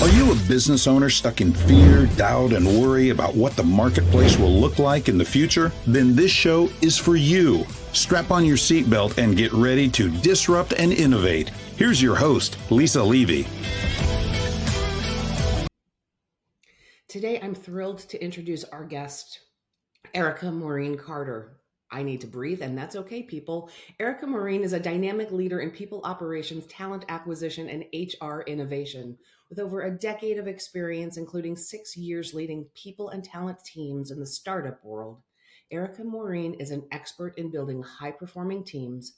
Are you a business owner stuck in fear, doubt, and worry about what the marketplace will look like in the future? Then this show is for you. Strap on your seatbelt and get ready to disrupt and innovate. Here's your host, Lisa Levy. Today, I'm thrilled to introduce our guest, Erica Maureen Carder. I need to breathe, and that's okay, people. Erica Maureen is a dynamic leader in people operations, talent acquisition, and HR innovation. With over a decade of experience, including 6 years leading people and talent teams in the startup world, Erica Maureen is an expert in building high-performing teams,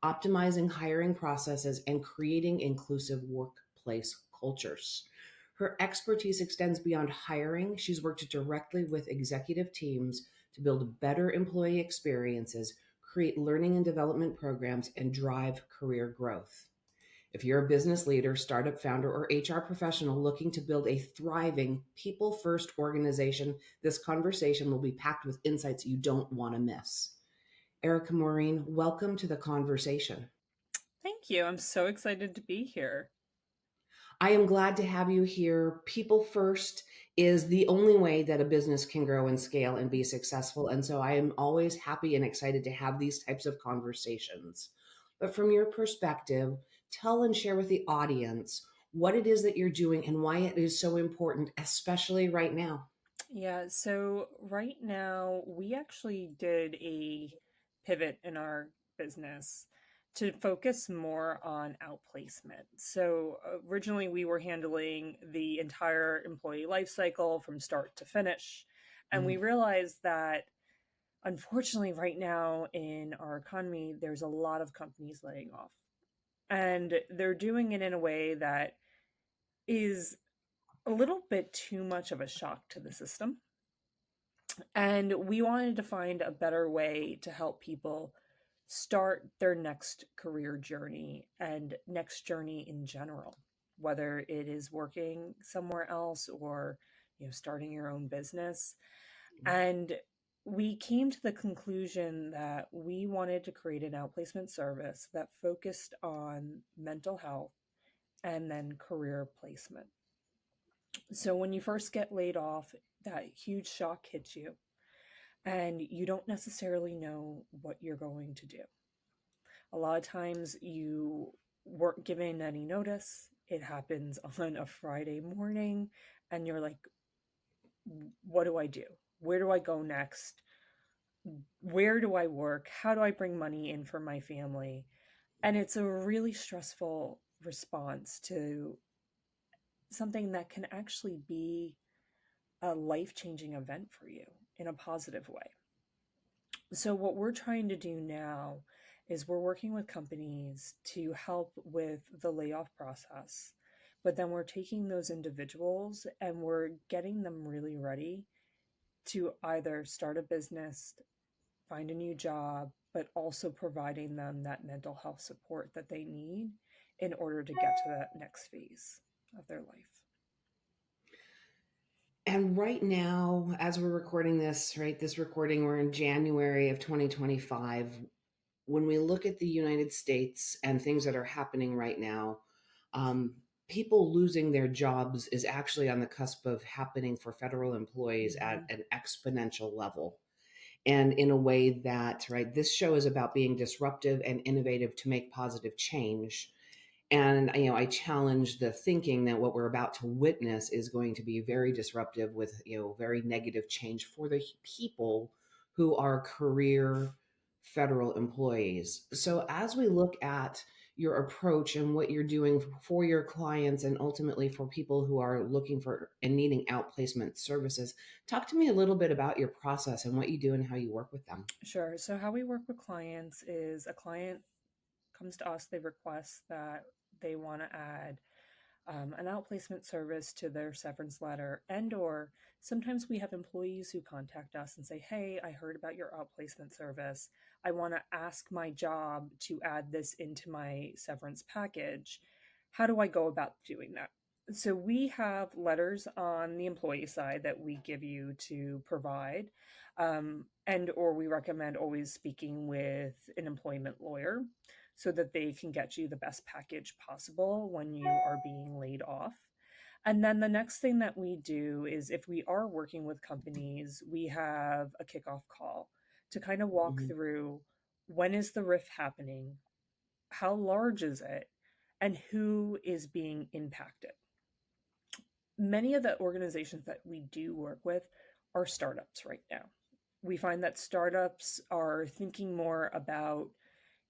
optimizing hiring processes, and creating inclusive workplace cultures. Her expertise extends beyond hiring. She's worked directly with executive teams to build better employee experiences, create learning and development programs, and drive career growth. If you're a business leader, startup founder, or HR professional looking to build a thriving, people-first organization, this conversation will be packed with insights you don't want to miss. Erica Maureen, welcome to the conversation. Thank you. I'm so excited to be here. I am glad to have you here. People first is the only way that a business can grow and scale and be successful. And so I am always happy and excited to have these types of conversations. But from your perspective, tell and share with the audience what it is that you're doing and why it is so important, especially right now. Yeah, so right now we actually did a pivot in our business to focus more on outplacement. So originally we were handling the entire employee life cycle from start to finish. And we realized that unfortunately right now in our economy, there's a lot of companies laying off. And they're doing it in a way that is a little bit too much of a shock to the system. And we wanted to find a better way to help people start their next career journey and next journey in general, whether it is working somewhere else or starting your own business. And we came to the conclusion that we wanted to create an outplacement service that focused on mental health and then career placement. So when you first get laid off, that huge shock hits you and you don't necessarily know what you're going to do. A lot of times you weren't given any notice. It happens on a Friday morning and you're like, what do I do? Where do I go next? Where do I work? How do I bring money in for my family? And it's a really stressful response to something that can actually be a life-changing event for you in a positive way. So what we're trying to do now is we're working with companies to help with the layoff process, but then we're taking those individuals and we're getting them really ready to either start a business, find a new job, but also providing them that mental health support that they need in order to get to that next phase of their life. And right now, as we're recording this, this recording, we're in January of 2025. When we look at the United States and things that are happening right now, people losing their jobs is actually on the cusp of happening for federal employees at an exponential level. And in a way that, this show is about being disruptive and innovative to make positive change. And, I challenge the thinking that what we're about to witness is going to be very disruptive with, very negative change for the people who are career federal employees. So as we look at your approach and what you're doing for your clients and ultimately for people who are looking for and needing outplacement services, talk to me a little bit about your process and what you do and how you work with them. Sure. So how we work with clients is a client comes to us, they request that they want to add an outplacement service to their severance letter, and or sometimes we have employees who contact us and say, hey, I heard about your outplacement service. I want to ask my job to add this into my severance package. How do I go about doing that? So we have letters on the employee side that we give you to provide, and or we recommend always speaking with an employment lawyer so that they can get you the best package possible when you are being laid off. And then the next thing that we do is if we are working with companies, we have a kickoff call to kind of walk Mhm. through when is the riff happening, how large is it, and who is being impacted. Many of the organizations that we do work with are startups right now. We find that startups are thinking more about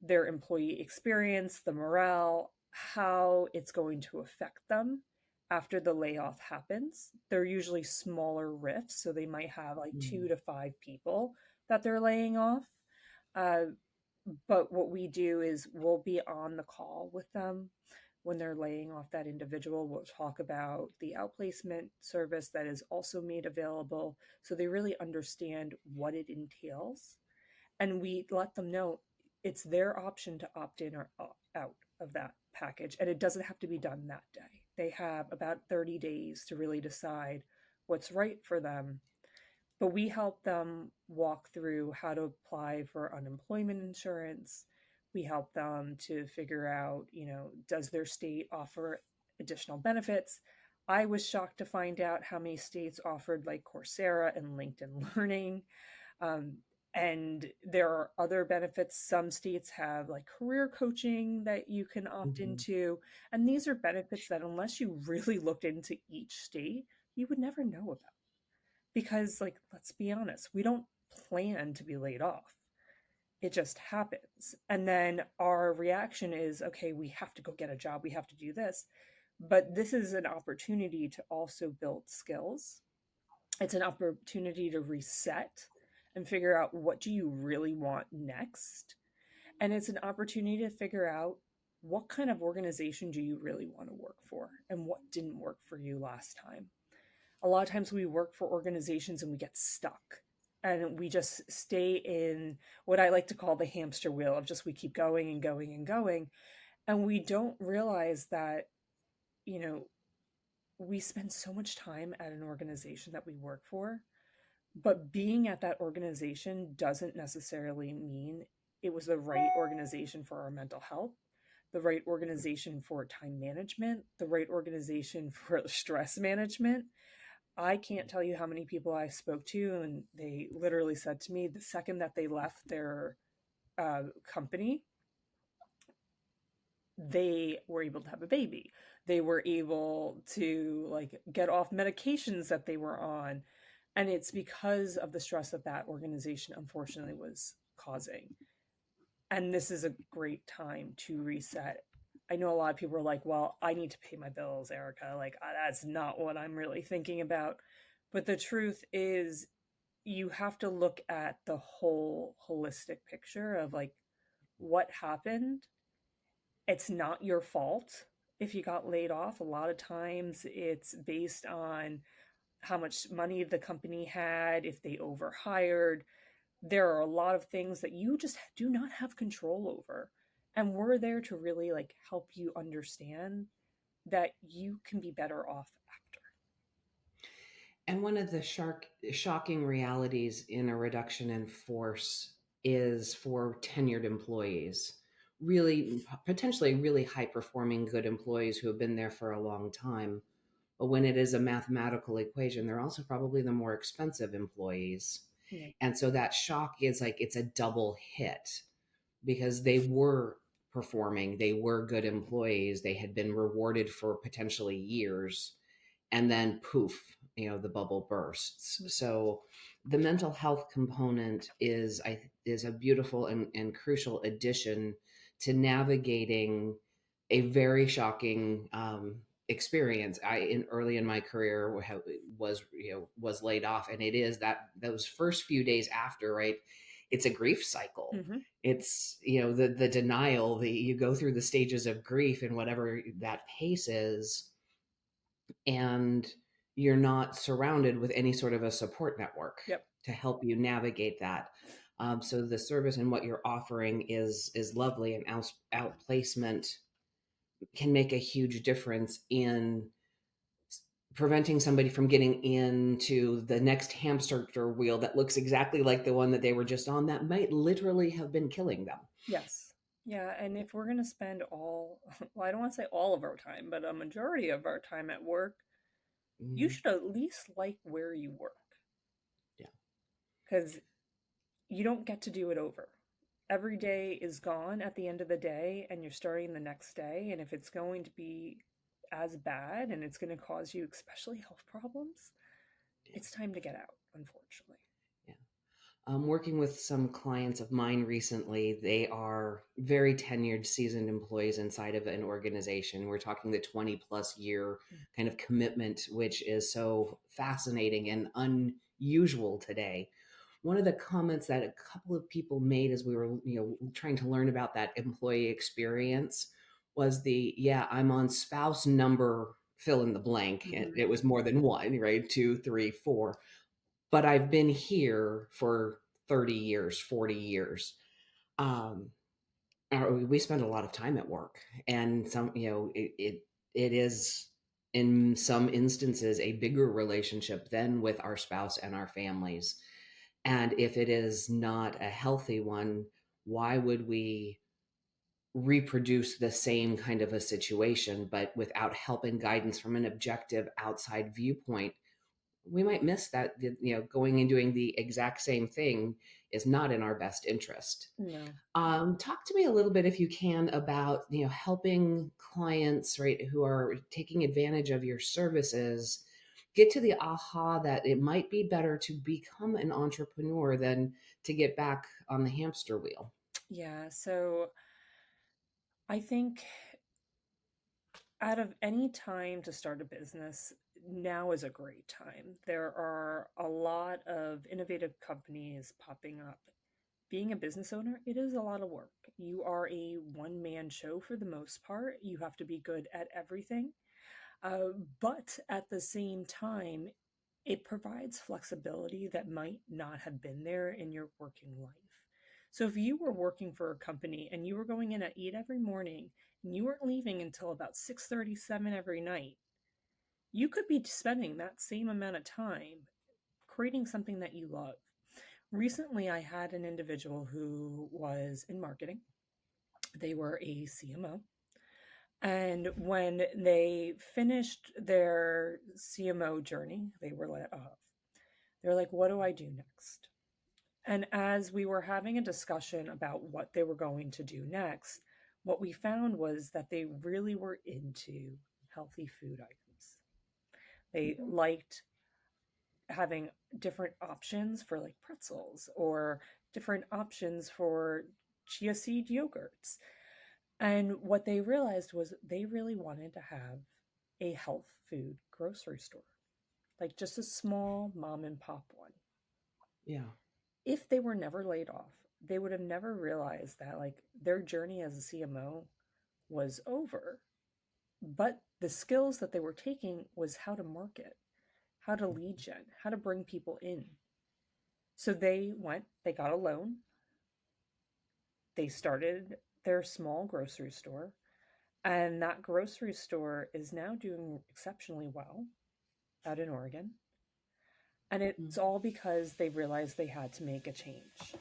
their employee experience, the morale, how it's going to affect them after the layoff happens. They're usually smaller rifts, so they might have like Mhm. 2 to 5 people that they're laying off. Uh, but what we do is we'll be on the call with them when they're laying off that individual. We'll talk about the outplacement service that is also made available so they really understand what it entails. And we let them know it's their option to opt in or out of that package. And it doesn't have to be done that day. They have about 30 days to really decide what's right for them, but we help them walk through how to apply for unemployment insurance. We help them to figure out, does their state offer additional benefits? I was shocked to find out how many states offered like Coursera and LinkedIn Learning. Um, and there are other benefits. Some states have like career coaching that you can opt Mhm. into. And these are benefits that, unless you really looked into each state, you would never know about. Because, like, let's be honest, we don't plan to be laid off. It just happens. And then our reaction is, okay, we have to go get a job. We have to do this. But this is an opportunity to also build skills. It's an opportunity to reset and figure out what do you really want next. And it's an opportunity to figure out what kind of organization do you really want to work for and what didn't work for you last time. A lot of times we work for organizations and we get stuck and we just stay in what I like to call the hamster wheel of just we keep going and going and going. And we don't realize that, you know, we spend so much time at an organization that we work for, but being at that organization doesn't necessarily mean it was the right organization for our mental health, the right organization for time management, the right organization for stress management. I can't tell you how many people I spoke to, and they literally said to me the second that they left their company, they were able to have a baby. They were able to like get off medications that they were on. And it's because of the stress that that organization unfortunately was causing. And this is a great time to reset. I know a lot of people are like, well, I need to pay my bills, Erica. Like, that's not what I'm really thinking about. But the truth is, you have to look at the whole holistic picture of like what happened. It's not your fault if you got laid off. A lot of times it's based on how much money the company had, if they overhired. There are a lot of things that you just do not have control over. And we're there to really like help you understand that you can be better off after. And one of the shocking realities in a reduction in force is for tenured employees, really potentially really high performing good employees who have been there for a long time. But when it is a mathematical equation, they're also probably the more expensive employees. Yeah. And so that shock is like it's a double hit because they were performing, they were good employees, they had been rewarded for potentially years, and then poof, the bubble bursts. So the mental health component is a beautiful and crucial addition to navigating a very shocking experience. I in early in my career was laid off, and it is that those first few days after, right? It's a grief cycle. Mm-hmm. It's the denial, you go through the stages of grief and whatever that pace is, and you're not surrounded with any sort of a support network Yep. to help you navigate that. So the service and what you're offering is lovely, and outplacement can make a huge difference in preventing somebody from getting into the next hamster wheel that looks exactly like the one that they were just on, that might literally have been killing them. Yes. Yeah. And if we're going to spend well, I don't want to say all of our time, but a majority of our time at work, you Mhm. should at least like where you work, Yeah. because you don't get to do it over. Every day is gone at the end of the day, and you're starting the next day. And if it's going to be as bad and it's going to cause you, especially health problems, Yeah. it's time to get out, unfortunately. Yeah. Working with some clients of mine recently, they are very tenured, seasoned employees inside of an organization. We're talking the 20 plus year kind of commitment, which is so fascinating and unusual today. One of the comments that a couple of people made as we were, trying to learn about that employee experience was yeah, I'm on spouse number fill in the blank. And Mm-hmm. it was more than one, right? Two, three, four, but I've been here for 30 years, 40 years. Um, we spend a lot of time at work, and it is in some instances a bigger relationship than with our spouse and our families. And if it is not a healthy one, why would we reproduce the same kind of a situation, but without help and guidance from an objective outside viewpoint? We might miss that, going and doing the exact same thing is not in our best interest. No. Talk to me a little bit, if you can, about helping clients, right, who are taking advantage of your services get to the aha that it might be better to become an entrepreneur than to get back on the hamster wheel. Yeah. So I think out of any time to start a business, now is a great time. There are a lot of innovative companies popping up. Being a business owner, it is a lot of work. You are a one man show for the most part. You have to be good at everything. But at the same time, it provides flexibility that might not have been there in your working life. So if you were working for a company and you were going in at 8 every morning and you weren't leaving until about 6:37 every night, you could be spending that same amount of time creating something that you love. Recently, I had an individual who was in marketing. They were a CMO. And when they finished their CMO journey, they were let off. They're like, what do I do next? And as we were having a discussion about what they were going to do next, what we found was that they really were into healthy food items. They liked having different options for like pretzels or different options for chia seed yogurts. And what they realized was they really wanted to have a health food grocery store, like just a small mom and pop one. Yeah. If they were never laid off, they would have never realized that like their journey as a CMO was over. But the skills that they were taking was how to market, how to lead gen, how to bring people in. So they went, they got a loan, they started their small grocery store, and that grocery store is now doing exceptionally well out in Oregon. And it's Mhm. all because they realized they had to make a change.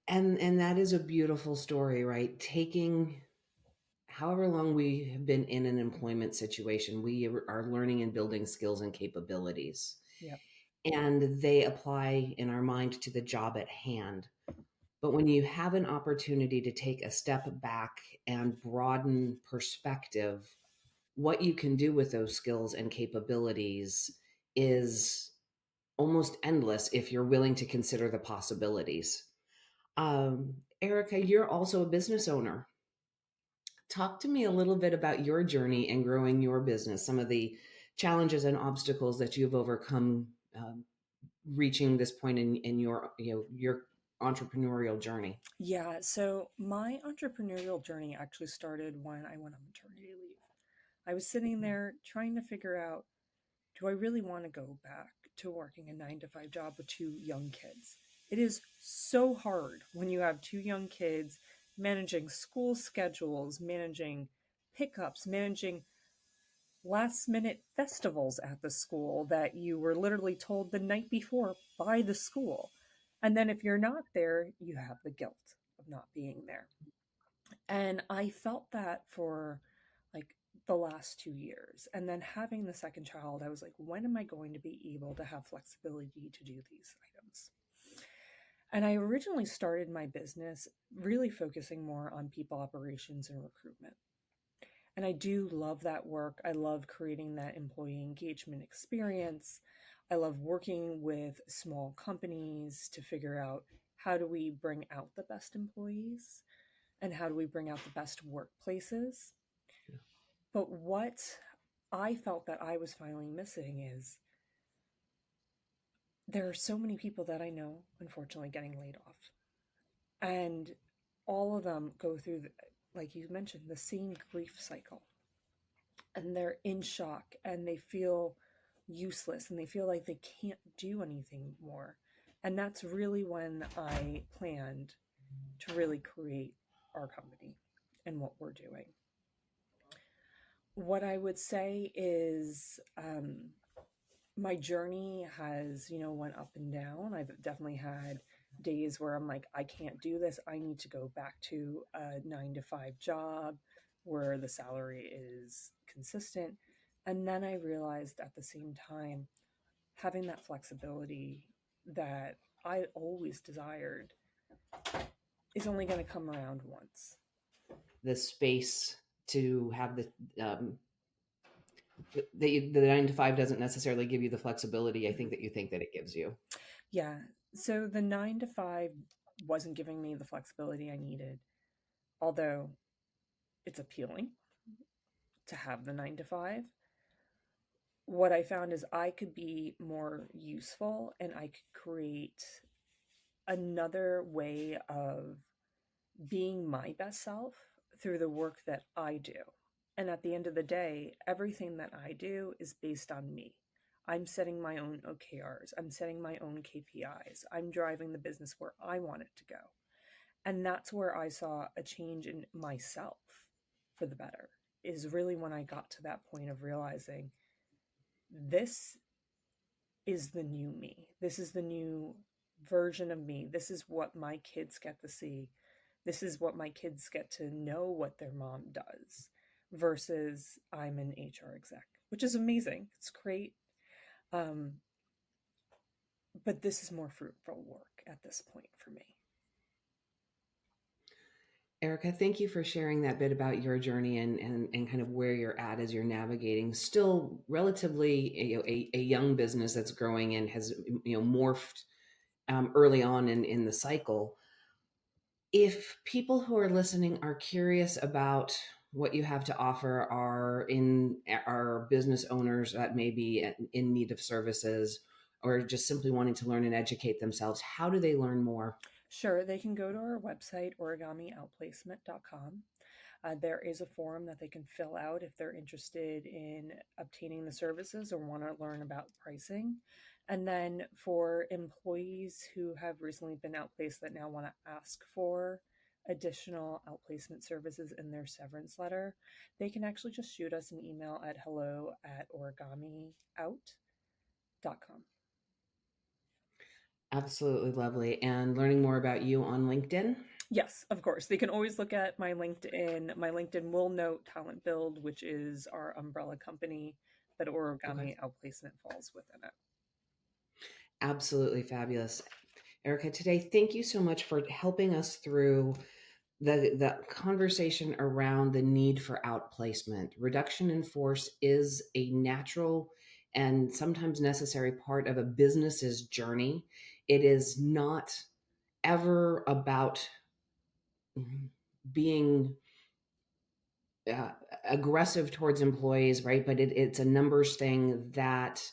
And that is a beautiful story, right? Taking however long we have been in an employment situation, we are learning and building skills and capabilities. Yep. And they apply in our mind to the job at hand. But when you have an opportunity to take a step back and broaden perspective, what you can do with those skills and capabilities is almost endless if you're willing to consider the possibilities. Erica, you're also a business owner. Talk to me a little bit about your journey and growing your business, some of the challenges and obstacles that you've overcome, reaching this point in your your entrepreneurial journey. Yeah. So my entrepreneurial journey actually started when I went on maternity leave. I was sitting there trying to figure out, do I really want to go back to working a 9 to 5 job with two young kids? It is so hard when you have two young kids, managing school schedules, managing pickups, managing last minute festivals at the school that you were literally told the night before by the school. And then if you're not there, you have the guilt of not being there. And I felt that for like the last 2 years. And then having the second child, I was like, when am I going to be able to have flexibility to do these items? And I originally started my business really focusing more on people operations and recruitment. And I do love that work. I love creating that employee engagement experience. I love working with small companies to figure out how do we bring out the best employees and how do we bring out the best workplaces. But what I felt that I was finally missing is there are so many people that I know, unfortunately, getting laid off. And all of them go through, like you mentioned, the same grief cycle. And they're in shock and they feel useless and they feel like they can't do anything more. And that's really when I planned to really create our company and what we're doing. What I would say is my journey has, went up and down. I've definitely had days where I'm like, I can't do this. I need to go back to a 9 to 5 job where the salary is consistent. And then I realized at the same time, having that flexibility that I always desired is only going to come around once. The space to have um, the 9 to 5 doesn't necessarily give you the flexibility I think that you think that it gives you. Yeah. So the 9 to 5 wasn't giving me the flexibility I needed, although it's appealing to have the 9 to 5. What I found is I could be more useful and I could create another way of being my best self through the work that I do. And at the end of the day, everything that I do is based on me. I'm setting my own OKRs. I'm setting my own KPIs. I'm driving the business where I want it to go. And that's where I saw a change in myself for the better, is really when I got to that point of realizing this is the new me. This is the new version of me. This is what my kids get to see. This is what my kids get to know what their mom does versus I'm an HR exec, which is amazing. It's great. But this is more fruitful work at this point for me. Erica, thank you for sharing that bit about your journey and kind of where you're at as you're navigating still relatively a young business that's growing and has morphed early on in the cycle. If people who are listening are curious about what you have to offer, are business owners that may be in need of services or just simply wanting to learn and educate themselves, how do they learn more? Sure, they can go to our website, origami.outplacement.com. There is a form that they can fill out if they're interested in obtaining the services or want to learn about pricing. And then for employees who have recently been outplaced that now want to ask for additional outplacement services in their severance letter, they can actually just shoot us an email at hello@origamiout.com. Absolutely lovely. And learning more about you on LinkedIn? Yes, of course. They can always look at my LinkedIn. My LinkedIn will note Talent Build, which is our umbrella company, but Origami Outplacement falls within it. Absolutely fabulous. Erica, today, thank you so much for helping us through the conversation around the need for outplacement. Reduction in force is a natural and sometimes necessary part of a business's journey. It is not ever about being aggressive towards employees, right? But it's a numbers thing that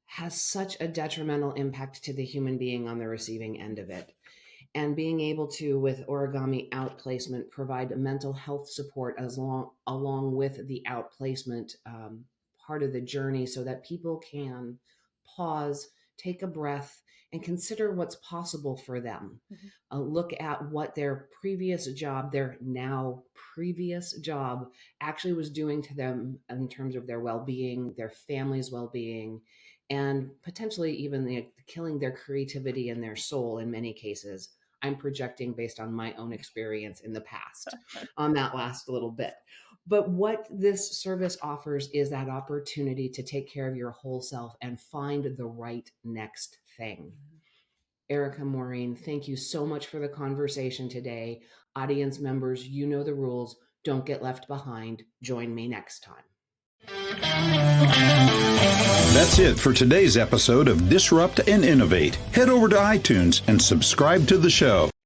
has such a detrimental impact to the human being on the receiving end of it. And being able to, with Origami Outplacement, provide mental health support along with the outplacement part of the journey so that people can pause, take a breath, and consider what's possible for them. Mm-hmm. Look at what their now previous job actually was doing to them in terms of their well-being, their family's well-being, and potentially even killing their creativity and their soul in many cases. I'm projecting based on my own experience in the past on that last little bit. But what this service offers is that opportunity to take care of your whole self and find the right next thing. Erica Maureen, thank you so much for the conversation today. Audience members, you know the rules. Don't get left behind. Join me next time. That's it for today's episode of Disrupt and Innovate. Head over to iTunes and subscribe to the show.